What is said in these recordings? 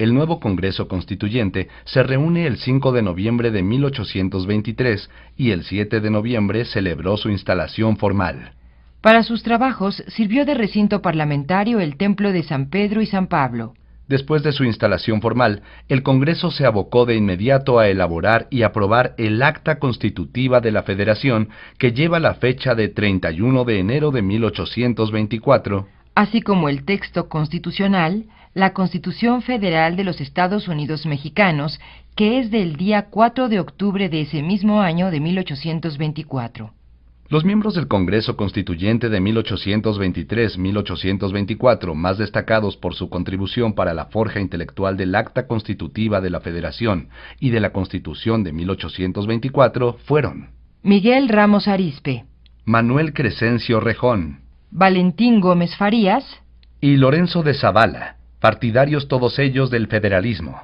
El nuevo Congreso Constituyente se reúne el 5 de noviembre de 1823 y el 7 de noviembre celebró su instalación formal. Para sus trabajos sirvió de recinto parlamentario el templo de San Pedro y San Pablo. Después de su instalación formal, el Congreso se abocó de inmediato a elaborar y aprobar el Acta Constitutiva de la Federación, que lleva la fecha de 31 de enero de 1824, así como el texto constitucional, la Constitución Federal de los Estados Unidos Mexicanos, que es del día 4 de octubre de ese mismo año de 1824. Los miembros del Congreso Constituyente de 1823-1824, más destacados por su contribución para la forja intelectual del Acta Constitutiva de la Federación y de la Constitución de 1824, fueron Miguel Ramos Arizpe, Manuel Crescencio Rejón, Valentín Gómez Farías y Lorenzo de Zavala, partidarios todos ellos del federalismo.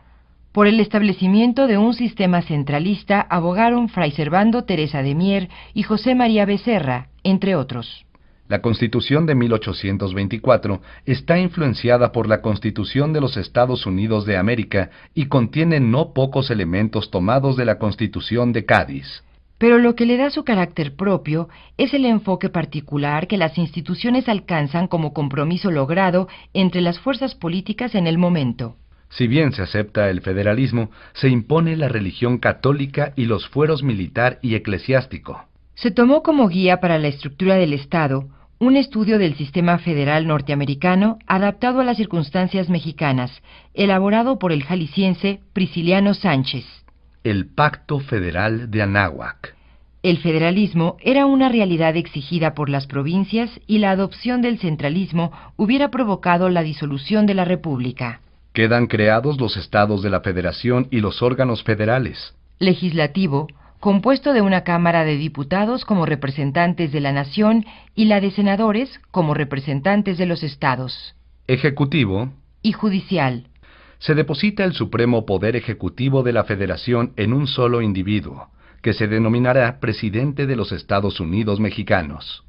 Por el establecimiento de un sistema centralista abogaron Fray Servando Teresa de Mier y José María Becerra, entre otros. La Constitución de 1824 está influenciada por la Constitución de los Estados Unidos de América y contiene no pocos elementos tomados de la Constitución de Cádiz. Pero lo que le da su carácter propio es el enfoque particular que las instituciones alcanzan como compromiso logrado entre las fuerzas políticas en el momento. Si bien se acepta el federalismo, se impone la religión católica y los fueros militar y eclesiástico. Se tomó como guía para la estructura del Estado un estudio del sistema federal norteamericano adaptado a las circunstancias mexicanas, elaborado por el jalisciense Prisciliano Sánchez. El Pacto Federal de Anáhuac. El federalismo era una realidad exigida por las provincias y la adopción del centralismo hubiera provocado la disolución de la República. Quedan creados los estados de la Federación y los órganos federales. Legislativo, compuesto de una Cámara de Diputados como representantes de la nación y la de senadores como representantes de los estados. Ejecutivo. Y judicial. Se deposita el supremo poder ejecutivo de la Federación en un solo individuo, que se denominará Presidente de los Estados Unidos Mexicanos.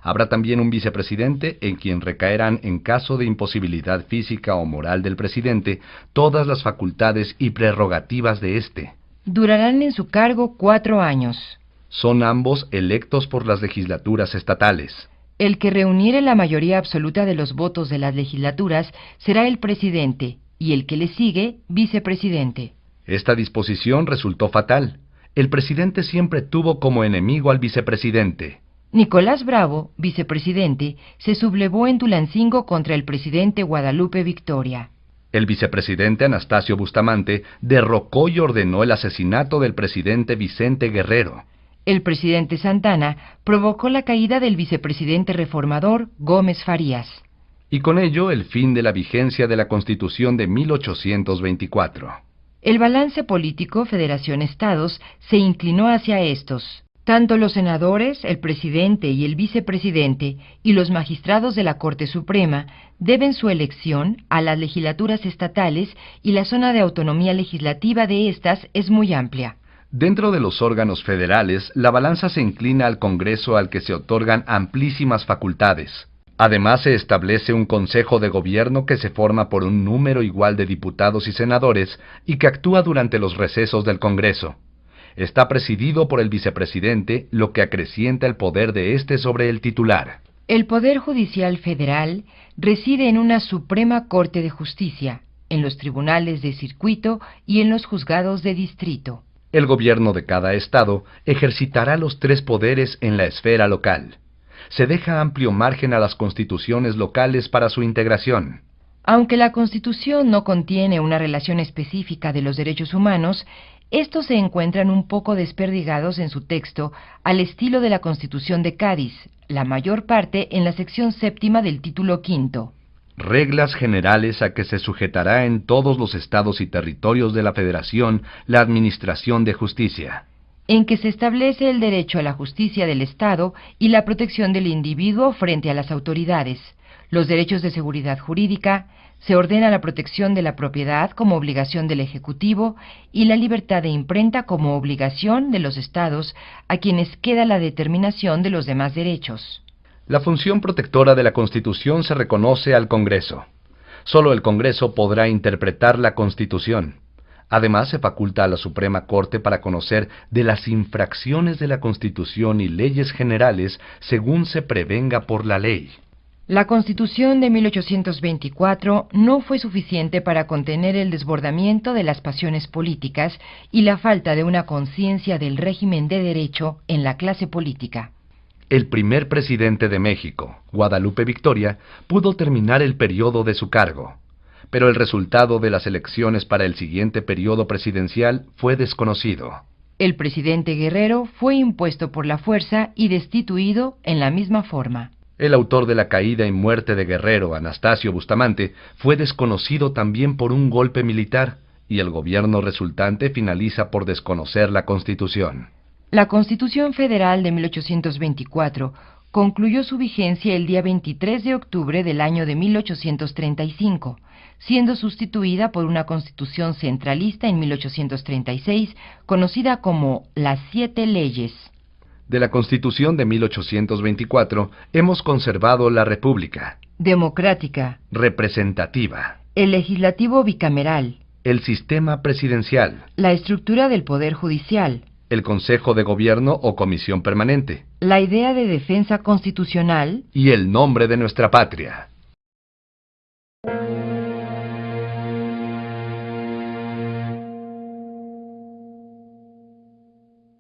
Habrá también un vicepresidente en quien recaerán, en caso de imposibilidad física o moral del presidente, todas las facultades y prerrogativas de éste. Durarán en su cargo 4 años. Son ambos electos por las legislaturas estatales. El que reuniere la mayoría absoluta de los votos de las legislaturas será el presidente, y el que le sigue, vicepresidente. Esta disposición resultó fatal. El presidente siempre tuvo como enemigo al vicepresidente. Nicolás Bravo, vicepresidente, se sublevó en Tulancingo contra el presidente Guadalupe Victoria. El vicepresidente Anastasio Bustamante derrocó y ordenó el asesinato del presidente Vicente Guerrero. El presidente Santana provocó la caída del vicepresidente reformador Gómez Farías. Y con ello el fin de la vigencia de la Constitución de 1824. El balance político Federación-Estados se inclinó hacia estos. Tanto los senadores, el presidente y el vicepresidente, y los magistrados de la Corte Suprema deben su elección a las legislaturas estatales y la zona de autonomía legislativa de estas es muy amplia. Dentro de los órganos federales, la balanza se inclina al Congreso, al que se otorgan amplísimas facultades. Además, se establece un Consejo de Gobierno que se forma por un número igual de diputados y senadores y que actúa durante los recesos del Congreso. Está presidido por el vicepresidente, lo que acrecienta el poder de éste sobre el titular. El Poder Judicial Federal reside en una Suprema Corte de Justicia, en los tribunales de circuito y en los juzgados de distrito. El gobierno de cada estado ejercitará los 3 poderes en la esfera local. Se deja amplio margen a las constituciones locales para su integración. Aunque la Constitución no contiene una relación específica de los derechos humanos, estos se encuentran un poco desperdigados en su texto al estilo de la Constitución de Cádiz, la mayor parte en la sección 7ª del título 5. Reglas generales a que se sujetará en todos los estados y territorios de la Federación la administración de justicia. En que se establece el derecho a la justicia del Estado y la protección del individuo frente a las autoridades, los derechos de seguridad jurídica, se ordena la protección de la propiedad como obligación del Ejecutivo y la libertad de imprenta como obligación de los estados, a quienes queda la determinación de los demás derechos. La función protectora de la Constitución se reconoce al Congreso. Solo el Congreso podrá interpretar la Constitución. Además, se faculta a la Suprema Corte para conocer de las infracciones de la Constitución y leyes generales según se prevenga por la ley. La Constitución de 1824 no fue suficiente para contener el desbordamiento de las pasiones políticas y la falta de una conciencia del régimen de derecho en la clase política. El primer presidente de México, Guadalupe Victoria, pudo terminar el periodo de su cargo, pero el resultado de las elecciones para el siguiente periodo presidencial fue desconocido. El presidente Guerrero fue impuesto por la fuerza y destituido en la misma forma. El autor de la caída y muerte de Guerrero, Anastasio Bustamante, fue desconocido también por un golpe militar, y el gobierno resultante finaliza por desconocer la Constitución. La Constitución Federal de 1824 concluyó su vigencia el día 23 de octubre del año de 1835, siendo sustituida por una Constitución centralista en 1836, conocida como las 7 leyes. De la Constitución de 1824 hemos conservado la República Democrática, representativa, el legislativo bicameral, el sistema presidencial, la estructura del Poder Judicial, el Consejo de Gobierno o Comisión Permanente, la idea de defensa constitucional y el nombre de nuestra patria.